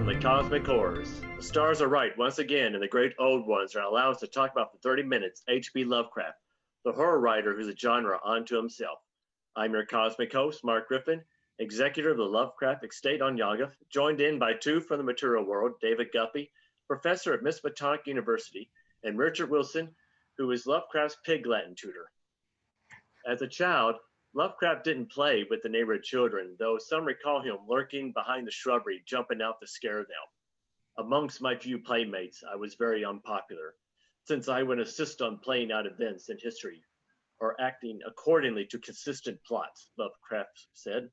from the cosmic horrors. The stars are right once again, and the great old ones are allowed us to talk about for 30 minutes H.P. Lovecraft, the horror writer who's a genre unto himself. I'm your cosmic host, Mark Griffin, executor of the Lovecraft estate on Yagath, joined in by two from the material world, David Guppy, professor at Miskatonic University, and Richard Wilson, who is Lovecraft's pig Latin tutor. As a child, Lovecraft didn't play with the neighborhood children, though some recall him lurking behind the shrubbery, jumping out to scare them. Amongst my few playmates, I was very unpopular, since I would insist on playing out events in history or acting accordingly to consistent plots, Lovecraft said.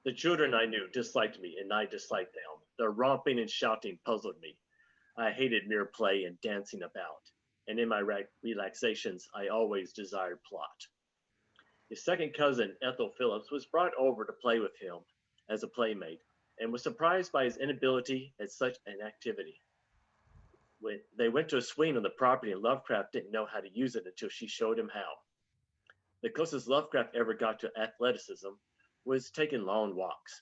The children I knew disliked me, and I disliked them. Their romping and shouting puzzled me. I hated mere play and dancing about, and in my relaxations, I always desired plot. His second cousin, Ethel Phillips, was brought over to play with him as a playmate and was surprised by his inability at such an activity. When they went to a swing on the property, and Lovecraft didn't know how to use it until she showed him how. The closest Lovecraft ever got to athleticism was taking long walks.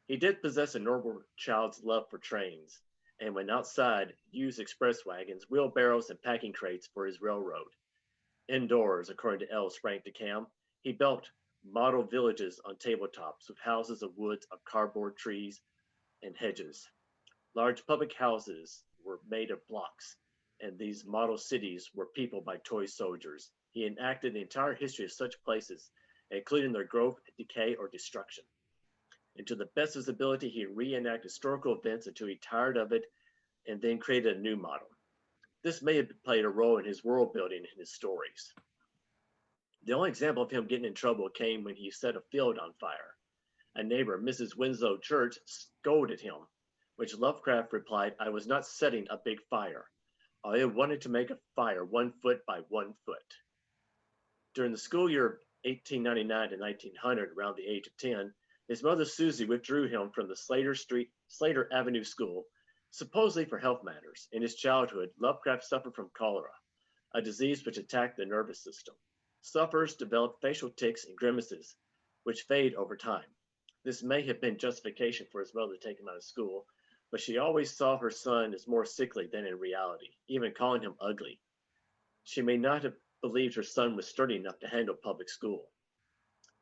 He did possess a normal child's love for trains, and when outside, used express wagons, wheelbarrows, and packing crates for his railroad. Indoors, according to L. Frank DeCam, he built model villages on tabletops with houses of woods of cardboard trees and hedges. Large public houses were made of blocks, and these model cities were peopled by toy soldiers. He enacted the entire history of such places, including their growth, decay, or destruction. And to the best of his ability, he reenacted historical events until he tired of it and then created a new model. This may have played a role in his world building and his stories. The only example of him getting in trouble came when he set a field on fire. A neighbor, Mrs. Winslow Church, scolded him, which Lovecraft replied, "I was not setting a big fire. I wanted to make a fire 1 foot by 1 foot." During the school year 1899 to 1900, around the age of 10, his mother Susie withdrew him from the Slater Avenue School, supposedly for health matters. In his childhood, Lovecraft suffered from cholera, a disease which attacked the nervous system. Sufferers develop facial tics and grimaces, which fade over time. This may have been justification for his mother to take him out of school, but she always saw her son as more sickly than in reality, even calling him ugly. She may not have believed her son was sturdy enough to handle public school.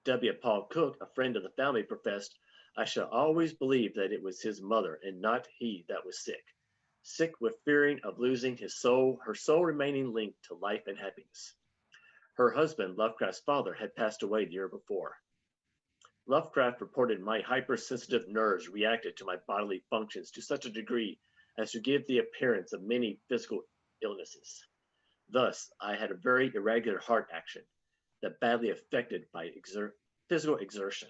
W. Paul Cook, a friend of the family, professed, "I shall always believe that it was his mother and not he that was sick with fearing of losing her sole remaining link to life and happiness." Her husband, Lovecraft's father, had passed away the year before. Lovecraft reported my hypersensitive nerves reacted to my bodily functions to such a degree as to give the appearance of many physical illnesses. Thus, I had a very irregular heart action that badly affected by physical exertion,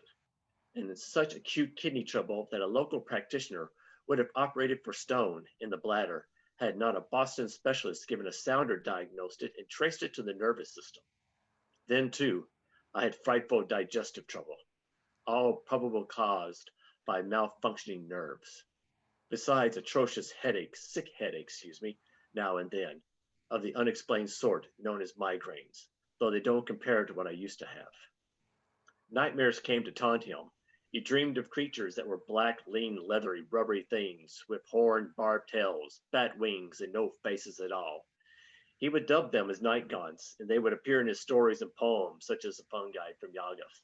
and such acute kidney trouble that a local practitioner would have operated for stone in the bladder had not a Boston specialist given a sounder diagnosed it and traced it to the nervous system. Then, too, I had frightful digestive trouble, all probably caused by malfunctioning nerves, besides atrocious headaches, now and then, of the unexplained sort known as migraines, though they don't compare to what I used to have. Nightmares came to taunt him. He dreamed of creatures that were black, lean, leathery, rubbery things with horned, barbed tails, bat wings, and no faces at all. He would dub them as night gods, and they would appear in his stories and poems, such as the fungi from Yagath.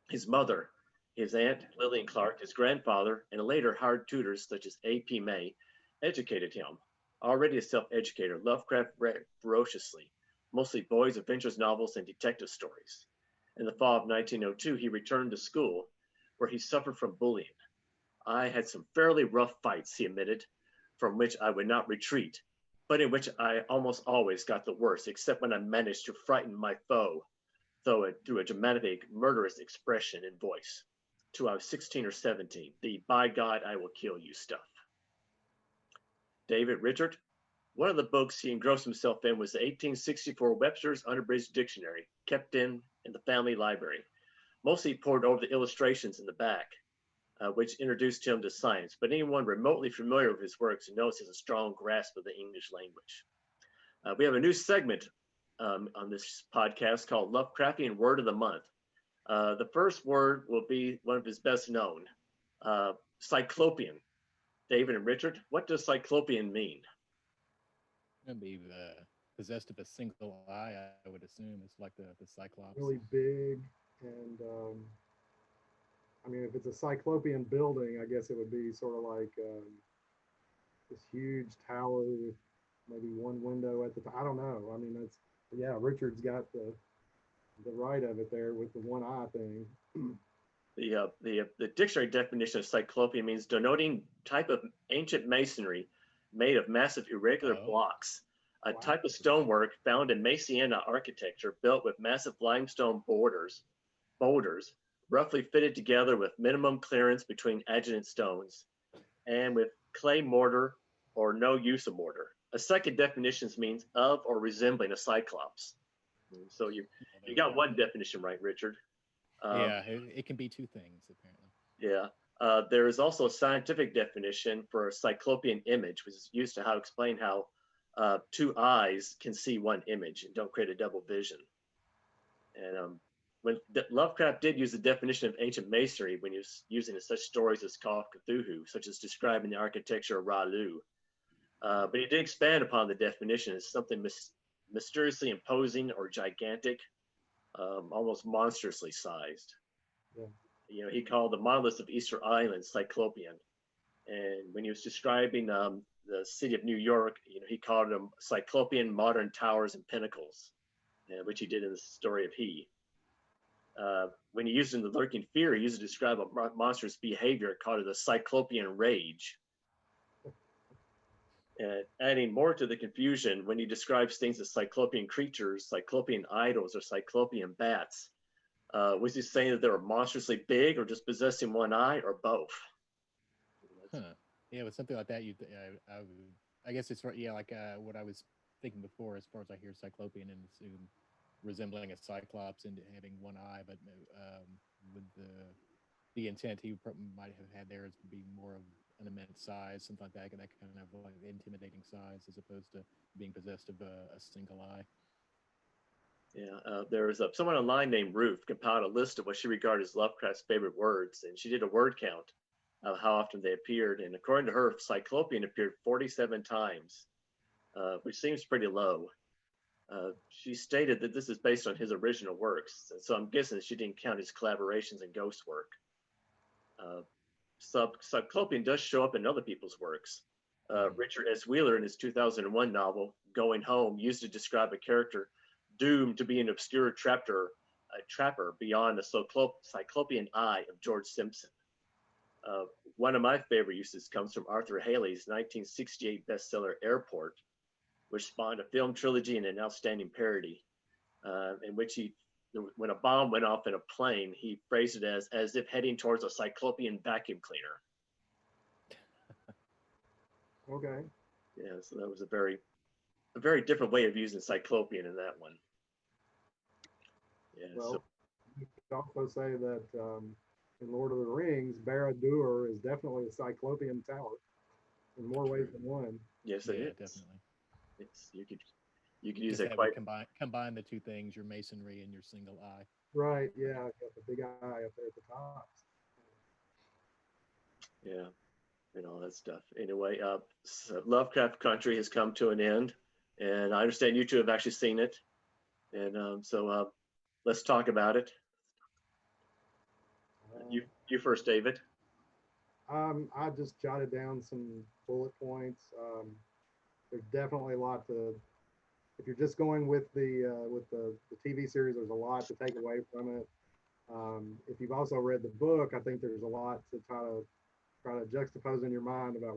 His mother, his aunt, Lillian Clark, his grandfather, and later hired tutors such as A.P. May, educated him. Already a self-educator, Lovecraft read ferociously, mostly boys' adventures novels and detective stories. In the fall of 1902, he returned to school, where he suffered from bullying. "I had some fairly rough fights," he admitted, "from which I would not retreat, but in which I almost always got the worst, except when I managed to frighten my foe, through a dramatic, murderous expression in voice, till I was 16 or 17, the 'by God, I will kill you' stuff." David Richard, one of the books he engrossed himself in was the 1864 Webster's Unabridged Dictionary, kept in the family library. Mostly pored over the illustrations in the back, which introduced him to science, but anyone remotely familiar with his works knows he has a strong grasp of the English language. We have a new segment on this podcast called Lovecraftian Word of the Month. The first word will be one of his best known, cyclopean. David and Richard, what does cyclopean mean? Gonna be possessed of a single eye. I would assume it's like the Cyclops. Really big, and I mean, if it's a cyclopean building, I guess it would be sort of like this huge tower with maybe one window at the top. I don't know. I mean, that's yeah. Richard's got the right of it there with the one eye thing. The dictionary definition of cyclopean means denoting type of ancient masonry made of massive irregular Oh, blocks, a Wow. type of stonework found in Messiana architecture built with massive limestone boulders, roughly fitted together with minimum clearance between adjacent stones, and with clay mortar or no use of mortar. A second definition means of or resembling a cyclops. So well, you there we got go. one definition right, Richard. Um, Yeah, it can be two things apparently. yeah. There is also a scientific definition for a cyclopean image, which is used to how explain how two eyes can see one image and don't create a double vision. And when Lovecraft did use the definition of ancient masonry when he was using such stories as Call of Cthulhu, such as describing the architecture of Ralu. But he did expand upon the definition as something mysteriously imposing or gigantic, almost monstrously sized. Yeah. He called the monoliths of Easter Island Cyclopean. And when he was describing the city of New York, he called them Cyclopean modern towers and pinnacles, which he did in the story of He. When he used in the lurking fear, he used to describe a monstrous behavior called the Cyclopean rage. And adding more to the confusion, when he describes things as Cyclopean creatures, Cyclopean idols, or Cyclopean bats, was he saying that they were monstrously big or just possessing one eye or both? Huh. Yeah, with something like that, I guess it's right. Yeah, like what I was thinking before, as far as I hear Cyclopean and assume resembling a Cyclops and having one eye, but with the intent he might have had there is to be more of an immense size, something like that kind of like intimidating size, as opposed to being possessed of a single eye. Yeah, there was someone online named Ruth compiled a list of what she regarded as Lovecraft's favorite words, and she did a word count of how often they appeared. And according to her, Cyclopean appeared 47 times, which seems pretty low. She stated that this is based on his original works, and so I'm guessing she didn't count his collaborations and ghost work. Uh, Cyclopean does show up in other people's works. Richard S. Wheeler, in his 2001 novel Going Home, used to describe a character doomed to be an obscure trapper beyond the cyclopean eye of George Simpson. Uh, One of my favorite uses comes from Arthur Haley's 1968 bestseller Airport, which spawned a film trilogy and an outstanding parody, in which when a bomb went off in a plane, he phrased it as if heading towards a cyclopean vacuum cleaner. Okay. Yeah, so that was a very different way of using cyclopean in that one. Yeah, so Well, you could also say that in Lord of the Rings, Barad-dûr is definitely a cyclopean tower in more ways True. than one. yes, it Yeah, is. definitely. You could use Just that have it quite. combine the two things, your masonry and your single eye. Right. Yeah. Got the big eye up there at the top. Yeah, and all that stuff. Anyway, so Lovecraft Country has come to an end, and I understand you two have actually seen it, and so let's talk about it. Uh, You first, David. I just jotted down some bullet points. There's definitely a lot to. If you're just going with the TV series, there's a lot to take away from it. If you've also read the book, I think there's a lot to try to juxtapose in your mind about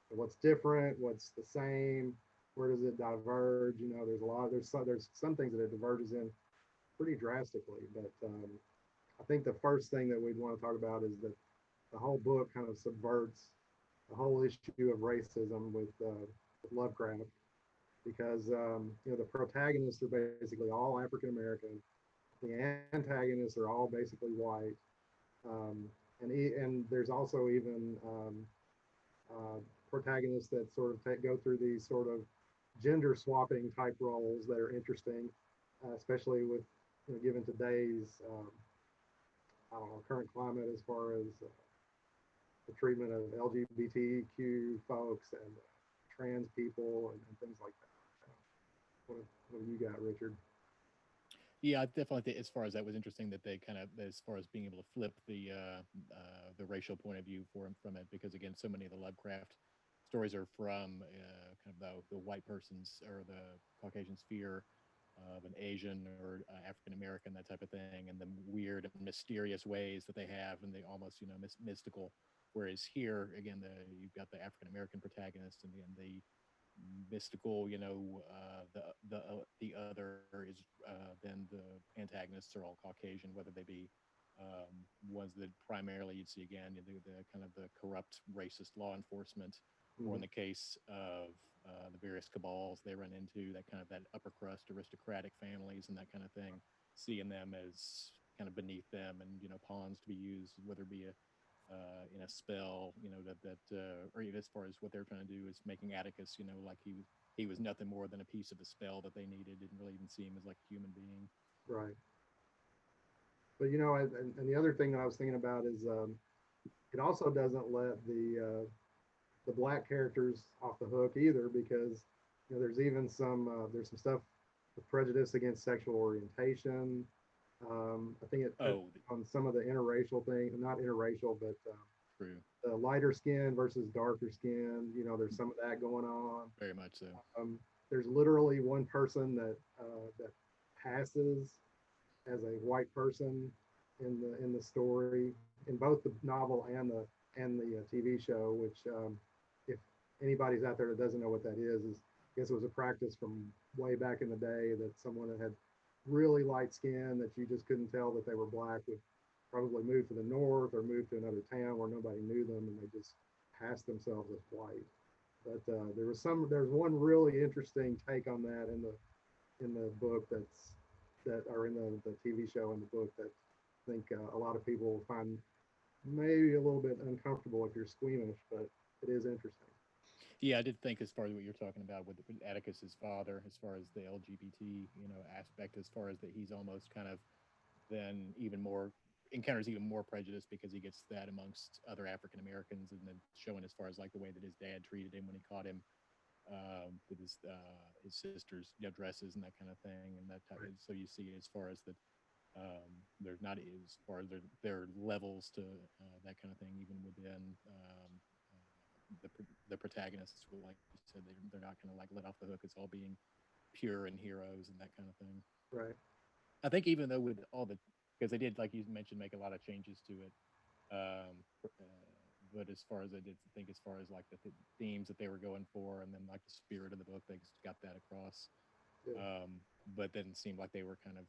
what's different, what's the same, where does it diverge. There's some things that it diverges in pretty drastically. But I think the first thing that we'd want to talk about is that the whole book kind of subverts the whole issue of racism with Lovecraft because the protagonists are basically all African American, the antagonists are all basically white, and there's also even protagonists that sort of go through these sort of gender swapping type roles that are interesting, especially with given today's I don't know current climate as far as the treatment of LGBTQ folks and trans people and things like that. What have you got, Richard? Yeah, I definitely think as far as that was interesting that they kind of, as far as being able to flip the racial point of view from it, because again, so many of the Lovecraft stories are from kind of the white person's or the Caucasian sphere of an Asian or African American, that type of thing, and the weird and mysterious ways that they have, and they almost mystical. Whereas here, again, you've got the African American protagonist, and the mystical, the other is then the antagonists are all Caucasian, whether they be ones that primarily you'd see again the kind of the corrupt racist law enforcement, or in the case of the various cabals they run into, that kind of that upper crust aristocratic families and that kind of thing, seeing them as kind of beneath them and pawns to be used, whether it be in a spell, or even as far as what they're trying to do is making Atticus, like he was nothing more than a piece of a spell that they needed. Didn't really even see him as like a human being. Right. But and the other thing that I was thinking about is it also doesn't let the black characters off the hook either, because there's even there's some stuff with prejudice against sexual orientation. I think it on some of the interracial thing, not interracial, but true. The lighter skin versus darker skin. There's some of that going on. Very much so. There's literally one person that passes as a white person in the story, in both the novel and the TV show. Which, if anybody's out there that doesn't know what that is I guess it was a practice from way back in the day that someone that had really light skin that you just couldn't tell that they were black would probably move to the north or move to another town where nobody knew them, and they just passed themselves as white. But there's one really interesting take on that in the book or in the TV show and the book that I think a lot of people will find maybe a little bit uncomfortable if you're squeamish, but it is interesting. Yeah, I did think as far as what you're talking about with Atticus's father, as far as the LGBT, aspect, as far as that he's almost kind of then even more encounters even more prejudice because he gets that amongst other African Americans, and then showing as far as like the way that his dad treated him when he caught him with his sister's dresses and that kind of thing, and that type. Right. So you see as far as that. There's not as far as there are levels to that kind of thing, even within the protagonists. Like you said, they're not going to like let off the hook. It's all being pure and heroes and that kind of thing. Right. I think even though with all the, because they did, like you mentioned, make a lot of changes to it. But as far as I did think, as far as like the themes that they were going for, and then like the spirit of the book, they got that across. Yeah. But then it seemed like they were kind of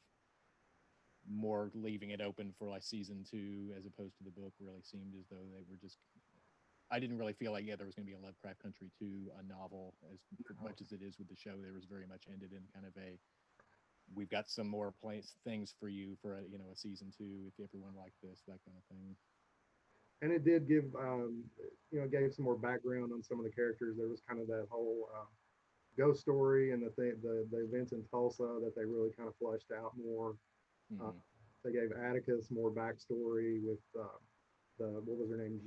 more leaving it open for like season 2, as opposed to the book really seemed as though they were just, I didn't really feel like, there was going to be a Lovecraft Country 2, a novel, as much as it is with the show. There was very much ended in kind of a, we've got some more things for you for a season 2 if everyone liked this, that kind of thing. And it did give gave some more background on some of the characters. There was kind of that whole ghost story and the events in Tulsa that they really kind of fleshed out more. Mm-hmm. They gave Atticus more backstory with the what was her name,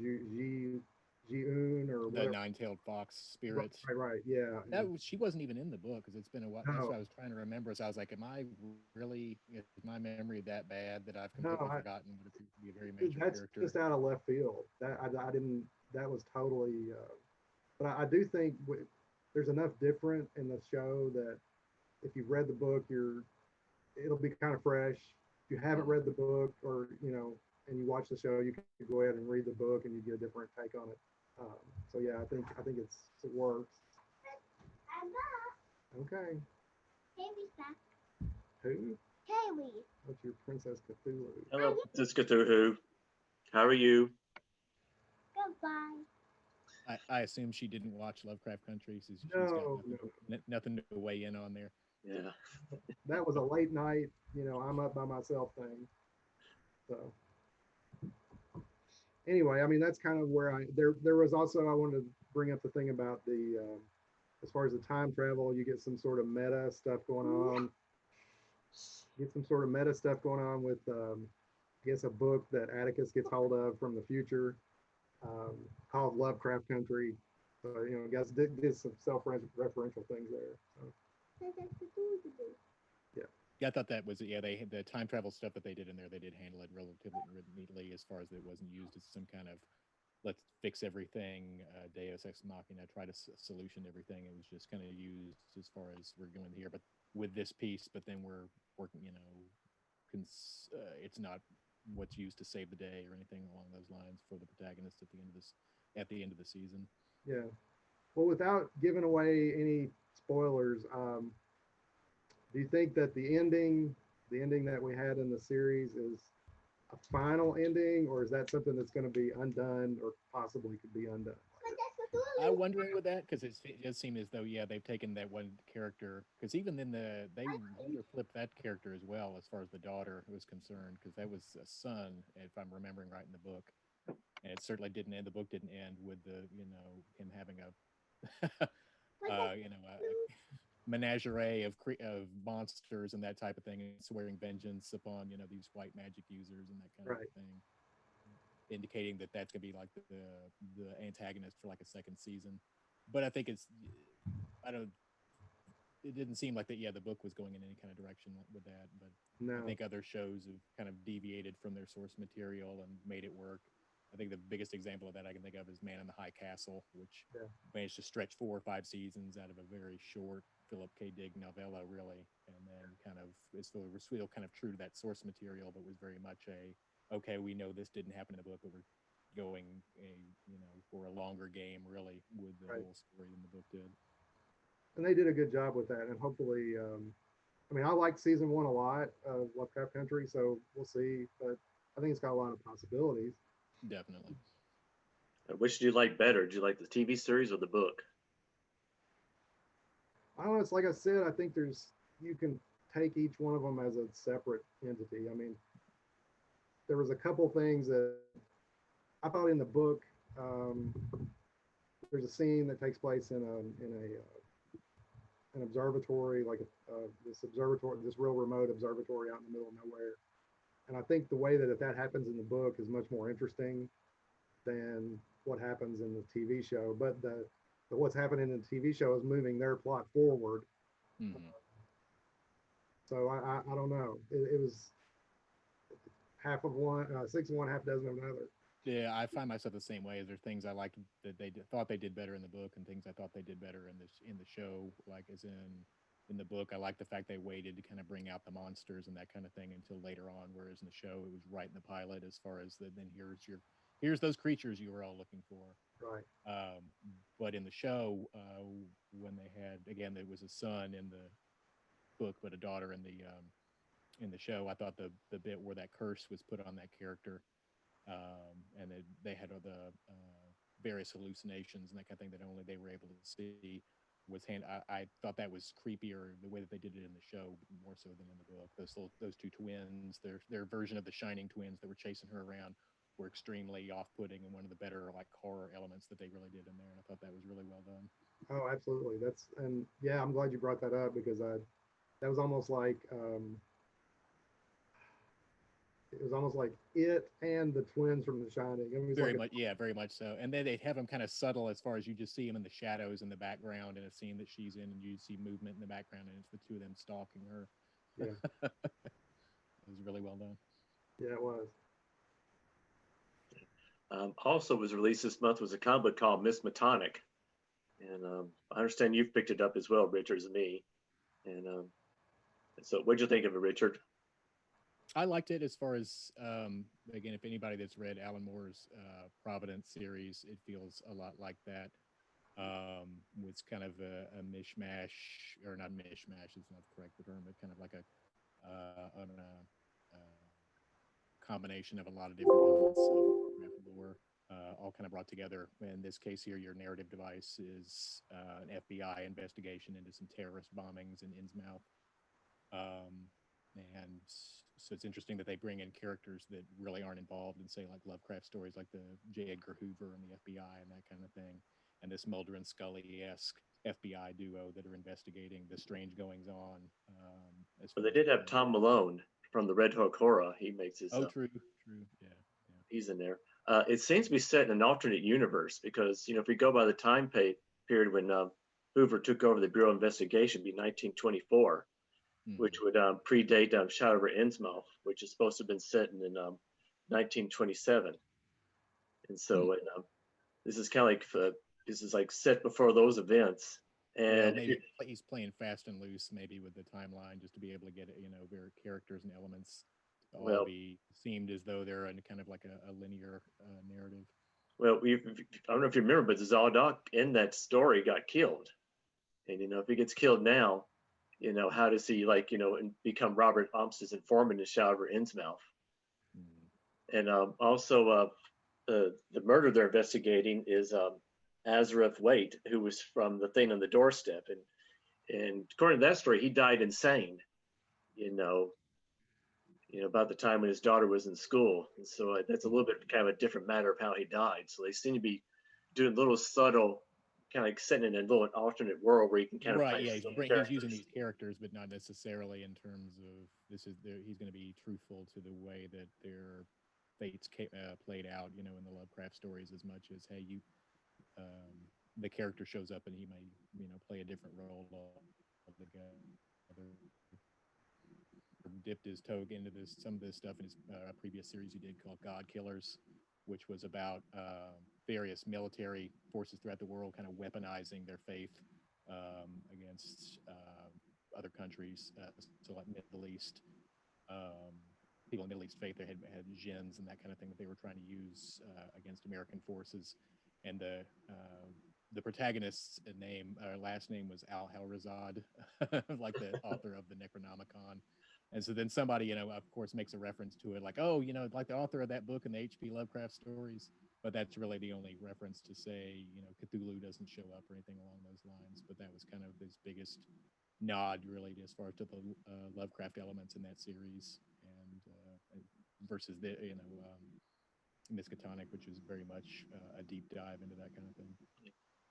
Ji-un or the nine-tailed fox spirit. Right, yeah. She wasn't even in the book because it's been a while. No. That's what I was trying to remember. So I was like, am I really, is my memory that bad that I've completely forgotten what appears to be a very major character? That's just out of left field. That I didn't. That was totally. But I do think there's enough different in the show that if you've read the book, it'll be kind of fresh. If you haven't read the book, or and you watch the show, you can go ahead and read the book, and you get a different take on it. So yeah, I think it works. Okay. Haley's back. Who? Haley. What's your Princess Cthulhu? Hello, Princess Cthulhu. How are you? Goodbye. I assume she didn't watch Lovecraft Country, so she's got nothing to weigh in on there. Yeah. That was a late night, I'm up by myself thing. So anyway, I mean, that's kind of where there was also, I wanted to bring up the thing about the, as far as the time travel, you get some sort of meta stuff going on. Get some sort of meta stuff going on with, I guess, a book that Atticus gets hold of from the future. called Lovecraft Country. So guys did some self-referential things there. So, yeah. Yeah, I thought that was yeah. They had the time travel stuff that they did in there. They did handle it relatively neatly, as far as it wasn't used as some kind of let's fix everything, Deus ex machina, try to solution everything. It was just kind of used as far as we're going here, but with this piece. But then we're working, it's not what's used to save the day or anything along those lines for the protagonist at the end of the season. Yeah. Well, without giving away any spoilers, do you think that the ending that we had in the series, is a final ending, or is that something that's going to be undone or possibly could be undone? I'm wondering with that because it does seem as though they've taken that one character because even in they later flipped that character as well as far as the daughter was concerned because that was a son if I'm remembering right in the book, and it certainly didn't end. The book didn't end with the him having a a menagerie of monsters and that type of thing, and swearing vengeance upon these white magic users and that kind of Right. thing, indicating that that's gonna be like the antagonist for like a second season. But I think I don't. It didn't seem like that. Yeah, the book was going in any kind of direction with that, but I No. think other shows have kind of deviated from their source material and made it work. I think the biggest example of that I can think of is Man in the High Castle, which Yeah. managed to stretch 4 or 5 seasons out of a very short Philip K. Dick novella, really, and then kind of was still kind of true to that source material, but was very much okay, we know this didn't happen in the book, but we're going for a longer game, really, with the Right. whole story than the book did. And they did a good job with that. And hopefully, I mean, I liked season one a lot of Lovecraft Country, so we'll see. But I think it's got a lot of possibilities. Definitely. Which do you like better? Do you like the TV series or the book? I don't know. It's like I said, I think you can take each one of them as a separate entity. I mean, there was a couple things that I thought in the book. Um, there's a scene that takes place in an observatory, like this real remote observatory out in the middle of nowhere. And I think the way that if that happens in the book is much more interesting than what happens in the TV show. But what's happening in the TV show is moving their plot forward. Mm-hmm. So I don't know. It was half of one, six of one, half dozen of another. Yeah, I find myself the same way. There's things I liked that thought they did better in the book, and things I thought they did better in the show. Like as in the book, I like the fact they waited to kind of bring out the monsters and that kind of thing until later on. Whereas in the show, it was right in the pilot as far as then here's those creatures you were all looking for. Right. But in the show, when they had again, there was a son in the book, but a daughter in the show. I thought the bit where that curse was put on that character, and they had the various hallucinations and that kind of thing that only they were able to see. I thought that was creepier the way that they did it in the show more so than in the book. Those two twins, their version of the Shining twins that were chasing her around, were extremely off-putting and one of the better like horror elements that they really did in there. And I thought that was really well done. Oh, absolutely. And yeah, I'm glad you brought that up because that was almost like it was almost like it and the twins from The Shining. I mean, Very much, yeah, very much so. And then they have them kind of subtle as far as you just see them in the shadows in the background in a scene that she's in, and you see movement in the background, and it's the two of them stalking her. Yeah. It was really well done. Yeah, it was. Also was released this month was a comic book called Miss Matonic. And I understand you've picked it up as well, Richard, as me. And so what'd you think of it, Richard? I liked it as far as again, if anybody that's read Alan Moore's Providence series, it feels a lot like that. With kind of a mishmash, or not mishmash is not the correct term, but kind of like a combination of a lot of different elements of lore, all kind of brought together. In this case here, your narrative device is an FBI investigation into some terrorist bombings in Innsmouth. And so it's interesting that they bring in characters that really aren't involved in, say, like Lovecraft stories, like the J. Edgar Hoover and the FBI and that kind of thing, and this Mulder and Scully-esque FBI duo that are investigating the strange goings on. But they did have Tom Malone from the Red Hook Horror. He makes his. True, yeah. He's in there. It seems to be set in an alternate universe because, if we go by the period when Hoover took over the Bureau of Investigation, it'd be 1924, which would predate Shadow over Innsmouth, which is supposed to have been set in 1927. And so this is kind of like this is like set before those events. And maybe he's playing fast and loose, maybe with the timeline, just to be able to get their characters and elements to all be seemed as though they're in kind of like a linear narrative. Well, I don't know if you remember, but Zaldok in that story got killed, and if he gets killed now, how does he become Robert Omps's informant in Shadow over Innsmouth? And also the murder they're investigating is Azareth Waite, who was from The Thing on the Doorstep, and according to that story, he died insane. About the time when his daughter was in school, and so that's a little bit kind of a different matter of how he died. So they seem to be doing little subtle, kind of like setting in a little alternate world where you can kind of he's using these characters, but not necessarily in terms of he's going to be truthful to the way that their fates played out, in the Lovecraft stories, as much as the character shows up and he may play a different role altogether. Dipped his toe into some of this stuff in his previous series he did called God Killers, which was about various military forces throughout the world kind of weaponizing their faith against other countries, so like Middle East. People in Middle East faith, they had jinns and that kind of thing that they were trying to use against American forces. And the protagonist's last name was Al-Halrazad, like the author of the Necronomicon. And so then somebody, of course, makes a reference to it, like, oh, like the author of that book in the H.P. Lovecraft stories. But that's really the only reference to say, Cthulhu doesn't show up or anything along those lines. But that was kind of his biggest nod, really, as far as to the Lovecraft elements in that series, and versus the, Miskatonic, which is very much a deep dive into that kind of thing.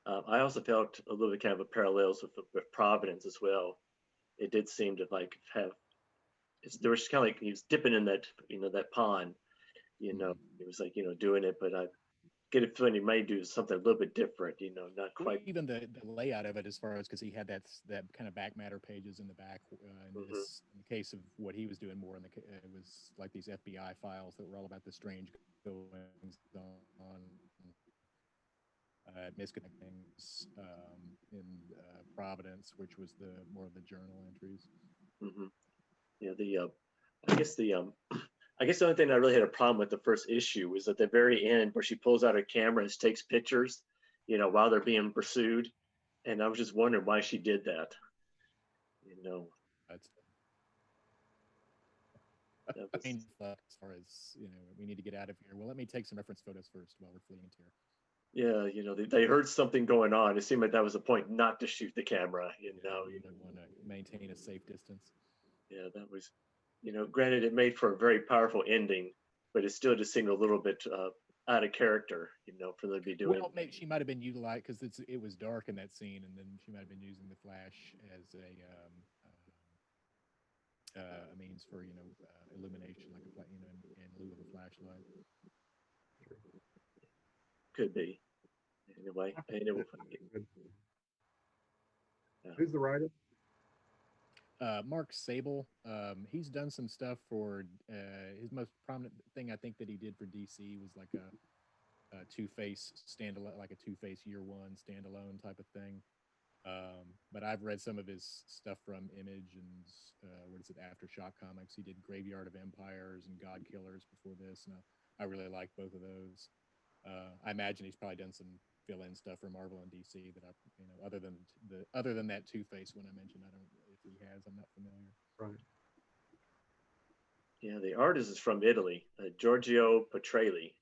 I also felt a little bit kind of a parallels with Providence as well. It did seem to there was kind of like he was dipping in that that pond. It was like doing it, but I get a feeling he may do something a little bit different. Not quite. Even the layout of it, as far as because he had that kind of back matter pages in the back. In the case of what he was doing more, it was like these FBI files that were all about the strange goings on. Miskatonic things in Providence, which was the more of the journal entries. Yeah, I guess the only thing I really had a problem with the first issue was at the very end where she pulls out her camera and takes pictures, while they're being pursued, and I was just wondering why she did that. That's as far as we need to get out of here. Well, let me take some reference photos first while we're fleeing here. Yeah, they heard something going on. It seemed like that was a point not to shoot the camera. You want to maintain a safe distance. Yeah, that was, granted, it made for a very powerful ending, but it still just seemed a little bit out of character, for them to be doing. Well, maybe she might have been utilized because it was dark in that scene, and then she might have been using the flash as a means for illumination, like in lieu of a flashlight. Could be. Anyway. Who's the writer? Mark Sable. He's done some stuff for his most prominent thing I think that he did for DC was like a Two-Face standalone, like a Two-Face Year One standalone type of thing. But I've read some of his stuff from Image and Aftershock Comics. He did Graveyard of Empires and God Killers before this, and I really like both of those. I imagine he's probably done some fill-in stuff for Marvel and DC that other than that Two-Face one I mentioned. I don't know if he has. I'm not familiar. Right. Yeah, the artist is from Italy, Giorgio Petrelli.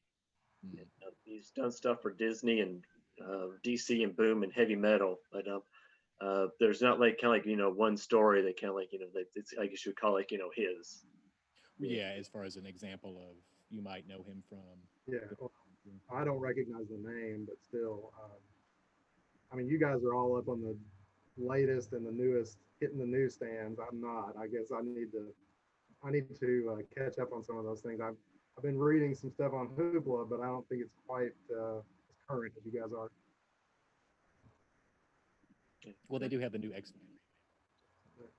He's done stuff for Disney and DC and Boom and heavy metal, but there's not like one story that kind of it's, I guess you would call his. Yeah, as far as an example of you might know him from. Yeah, well, I don't recognize the name, but still, you guys are all up on the latest and the newest, hitting the newsstands. I'm not. I guess I need to catch up on some of those things. I've been reading some stuff on Hoopla, but I don't think it's quite as current as you guys are. Well, they do have the new X.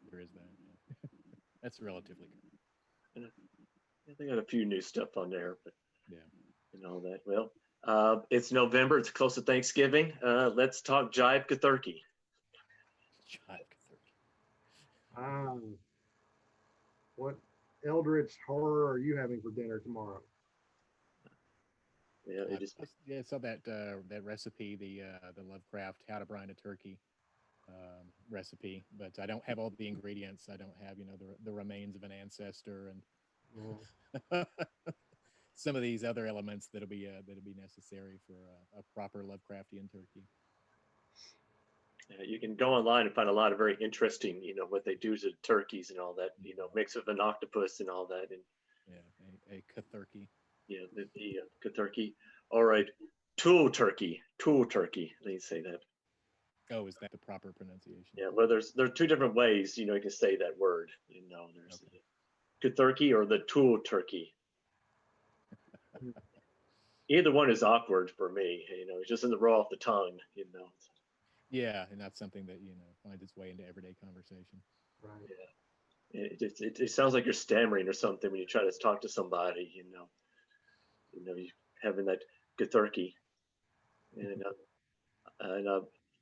There is that. Yeah. That's relatively good. Yeah, they got a few new stuff on there, but Yeah. and all that. Well, it's November. It's close to Thanksgiving. Let's talk Jive Kathurkey. What eldritch horror are you having for dinner tomorrow? Yeah, it is. Yeah, I saw that that recipe, the Lovecraft how to brine a turkey recipe, but I don't have all the ingredients. I don't have the remains of an ancestor and some of these other elements that'll be necessary for a proper Lovecraftian turkey. You can go online and find a lot of very interesting, what they do to turkeys and all that, mix with an octopus and all that, and Yeah, a Kathurkey. yeah, the Kathurkey. All right, tool turkey. Let me say that. Oh, is that the proper pronunciation? Yeah, well, there are two different ways, you can say that word. There's the Kathurkey or the tool turkey. Either one is awkward for me. It's just in the roll off the tongue. Yeah, and that's something that finds its way into everyday conversation. Right. Yeah. It sounds like you're stammering or something when you try to talk to somebody. You having that Kathurkey, and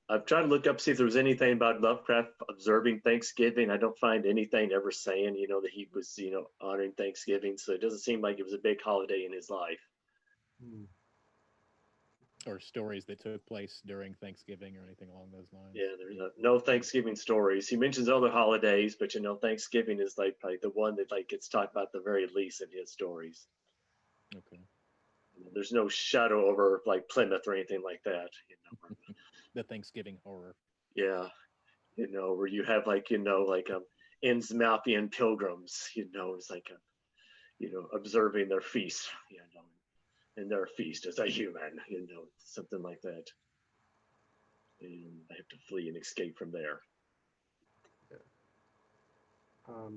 I've tried to look up see if there was anything about Lovecraft observing Thanksgiving. I don't find anything ever saying that he was honoring Thanksgiving. So it doesn't seem like it was a big holiday in his life. Hmm. Or stories that took place during Thanksgiving or anything along those lines. Yeah, there's no Thanksgiving stories. He mentions other holidays, but Thanksgiving is like probably the one that gets talked about the very least in his stories. Okay. There's no shadow over like Plymouth or anything like that. The Thanksgiving horror. Yeah, where you have Innsmouthian pilgrims. It's like observing their feast. And their feast as a human. Something like that. And I have to flee and escape from there. Well,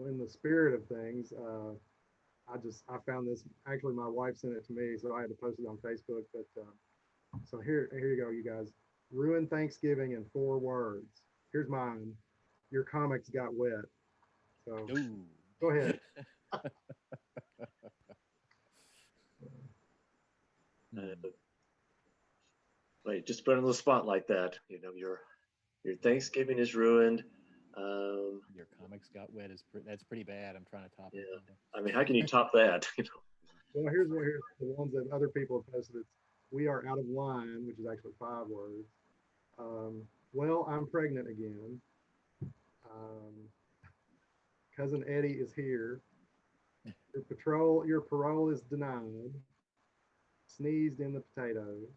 in the spirit of things, I found this. Actually, my wife sent it to me, so I had to post it on Facebook. But so here you go, you guys. Ruin Thanksgiving in 4 words. Here's mine. Your comics got wet. So Ooh. go ahead. Wait, just put on the spot like that. Your Thanksgiving is ruined. Your comics got wet that's pretty bad. I'm trying to top it. I mean, how can you top that? Well, here's the ones that other people have posted. It's we are out of line, which is actually 5 words. Well, I'm pregnant again. Cousin Eddie is here. Your parole is denied. Sneezed in the potatoes.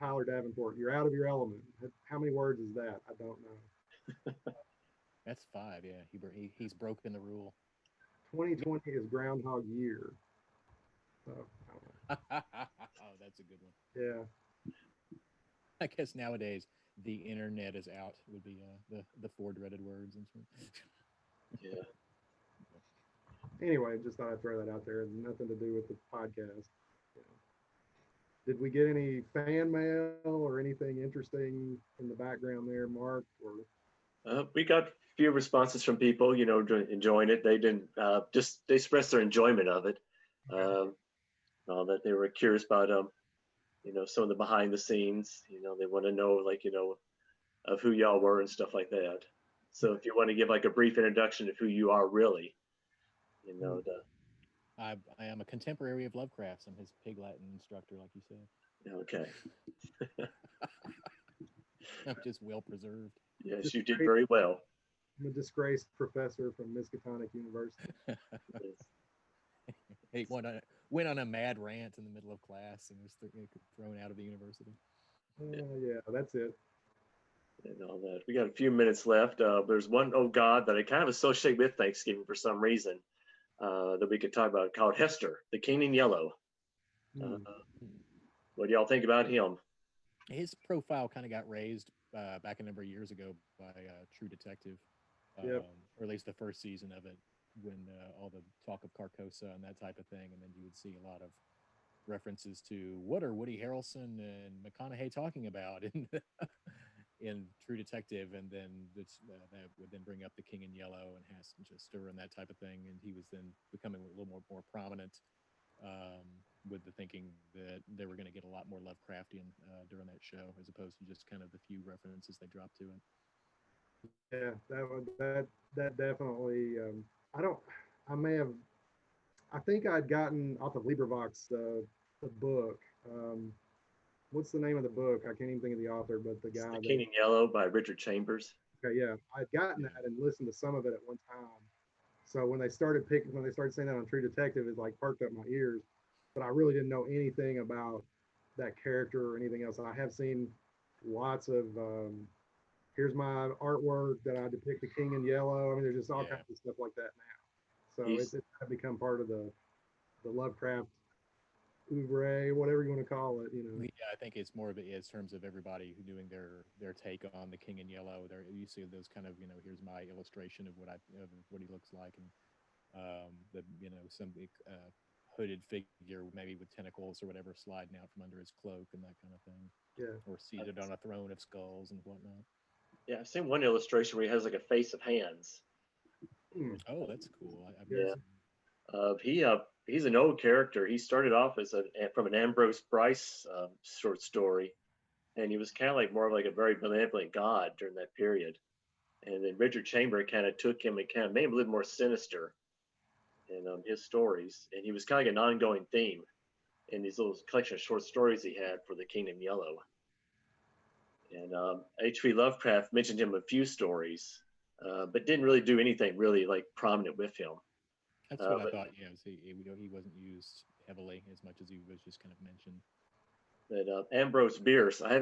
Tyler Davenport, you're out of your element. How many words is that? I don't know. That's 5. Yeah, he's broken the rule. 2020 is Groundhog Year. So, Oh, that's a good one. Yeah. I guess nowadays the internet is out would be the 4 dreaded words and stuff. Yeah. Anyway, just thought I'd throw that out there. Nothing to do with the podcast. Did we get any fan mail or anything interesting in the background there, Mark? Or We got a few responses from people, enjoying it. They didn't they expressed their enjoyment of it. All that they were curious about, some of the behind the scenes. They want to know, of who y'all were and stuff like that. So if you want to give a brief introduction of who you are really, I am a contemporary of Lovecraft. I'm his Pig Latin instructor, like you said. Okay. I'm just well preserved. Yes, you did very well. I'm a disgraced professor from Miskatonic University. He went on a mad rant in the middle of class and was thrown out of the university. Yeah, that's it. And all that. We got a few minutes left. There's one god that I kind of associate with Thanksgiving for some reason that we could talk about called Hester, the King in Yellow. What do y'all think about him? His profile kind of got raised back a number of years ago by True Detective, Yep. or at least the first season of it. when all the talk of Carcosa and that type of thing, and then you would see a lot of references to what are Woody Harrelson and McConaughey talking about in in True Detective, and then that would then bring up the King in Yellow and Hassenchester and that type of thing, and he was then becoming a little more prominent um, with the thinking that they were going to get a lot more Lovecraftian during that show, as opposed to just kind of the few references they dropped to it. Yeah, that definitely. I don't. I may have. I think I'd gotten off of LibriVox the book. Um, what's the name of the book? I can't even think of the author, but the It's guy The that. King in Yellow by Richard Chambers. Okay, yeah, I'd gotten Yeah. that and listened to some of it at one time. So when they started saying that on True Detective, it like perked up my ears. But I really didn't know anything about that character or anything else. I have seen lots of here's my artwork that I depict the king in yellow. I mean, there's just all Yeah. kinds of stuff like that now. So He's it's kind of become part of the Lovecraft oeuvre, whatever you want to call it. You know. Yeah, I think it's more of it in terms of everybody who doing their take on the King in Yellow. There you see those kind of here's my illustration of what he looks like, and the some hooded figure maybe with tentacles or whatever sliding out from under his cloak and that kind of thing, Yeah. or seated on a throne of skulls and whatnot. yeah, I've seen one illustration where he has like a face of hands. Hmm. Oh, that's cool. I've never Yeah. seen He's an old character. He started off as from an Ambrose Bryce short story, and he was kind of like more of like a very benevolent god during that period. And then Richard Chamber kind of took him and kind of made him a little more sinister in his stories. And he was kind of like an ongoing theme in these little collection of short stories he had for the Kingdom Yellow. And H.P. Lovecraft mentioned him in a few stories, but didn't really do anything really like prominent with him. That's what I But thought. Yeah, he wasn't used heavily as much as he was just kind of mentioned. that Ambrose Bierce, I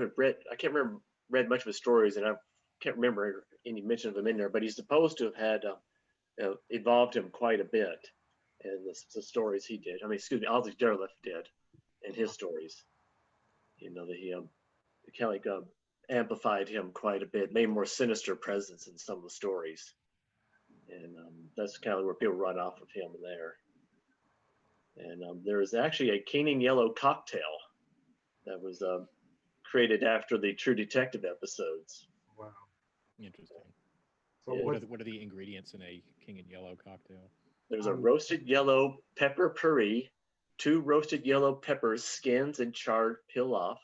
can't remember read much of his stories, and I can't remember any mention of him in there. But he's supposed to have had evolved him quite a bit in the stories he did. I mean, excuse me, Ozzy Derleth did in his stories. That he kind of like amplified him quite a bit, made more sinister presence in some of the stories, and that's kind of where people run off of him there. And there is actually a King Yellow cocktail that was created after the True Detective episodes. Wow. Interesting. So Yeah. What are the ingredients in a King in Yellow cocktail? There's a roasted yellow pepper puree, 2 roasted yellow peppers, skins and charred, peel off,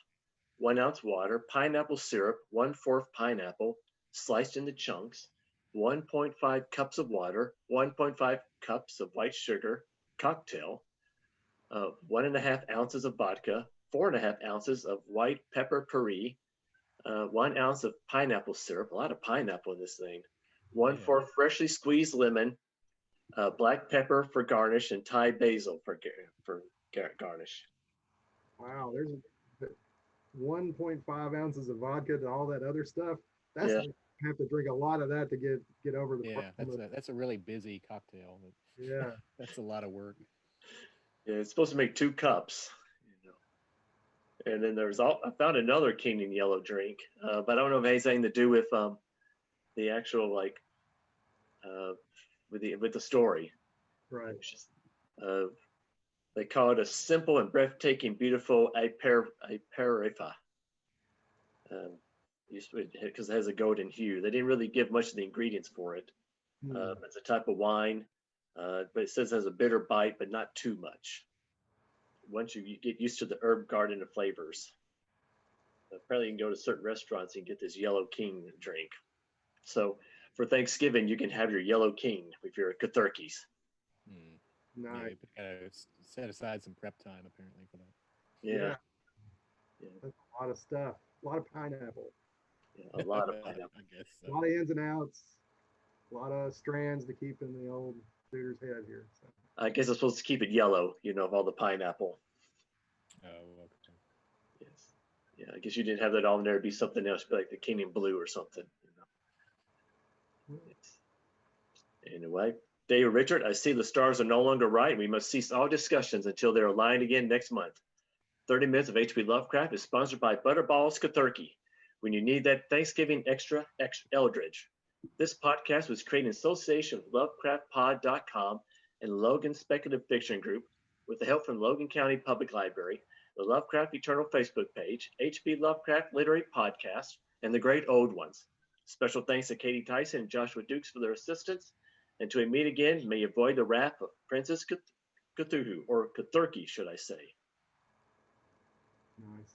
1 ounce water, pineapple syrup, 1/4 pineapple, sliced into chunks, 1.5 cups of water, 1.5 cups of white sugar, cocktail, 1.5 ounces of vodka, 4.5 ounces of white pepper puree, 1 ounce of pineapple syrup, a lot of pineapple in this thing, 1/4 freshly squeezed lemon, black pepper for garnish, and Thai basil for garnish. Wow. There's 1.5 ounces of vodka to all that other stuff. That's Yeah. you have to drink a lot of that to get over the Yeah, problem. that's a really busy cocktail. Yeah. That's a lot of work. Yeah, it's supposed to make 2 cups. And then I found another King in Yellow drink, but I don't know if it has anything to do with the actual like with the story. Right. It's just, they call it a simple and breathtaking, beautiful aperifa. Because it has a golden hue. They didn't really give much of the ingredients for it. It's a type of wine, but it says it has a bitter bite, but not too much. Once you get used to the herb garden of flavors. Apparently, you can go to certain restaurants and get this Yellow King drink. So for Thanksgiving, you can have your Yellow King with your Cathurkis. Yeah, Nice. you gotta set aside some prep time apparently for that. Yeah. That's a lot of stuff. A lot of pineapple. Yeah, a lot of pineapple. I guess A so. lot of ins and outs. A lot of strands to keep in the old dude's head here. So. I guess I'm supposed to keep it yellow, of all the pineapple. Oh, okay. Yes. Yeah, I guess you didn't have that on there. It'd be something else, be like the King in Blue or something. Yes. Anyway, David Richard, I see the stars are no longer right. We must cease all discussions until they're aligned again next month. 30 Minutes of H.P. Lovecraft is sponsored by Butterballs Cathurki. When you need that Thanksgiving extra Eldridge, This podcast was created in association with LovecraftPod.com and Logan Speculative Fiction Group with the help from Logan County Public Library, the Lovecraft Eternal Facebook page, H.P. Lovecraft Literary Podcast, and the Great Old Ones. Special thanks to Katie Tyson and Joshua Dukes for their assistance. Until we meet again, may you avoid the wrath of Princess Cthulhu, or Cthulhu, should I say. Nice.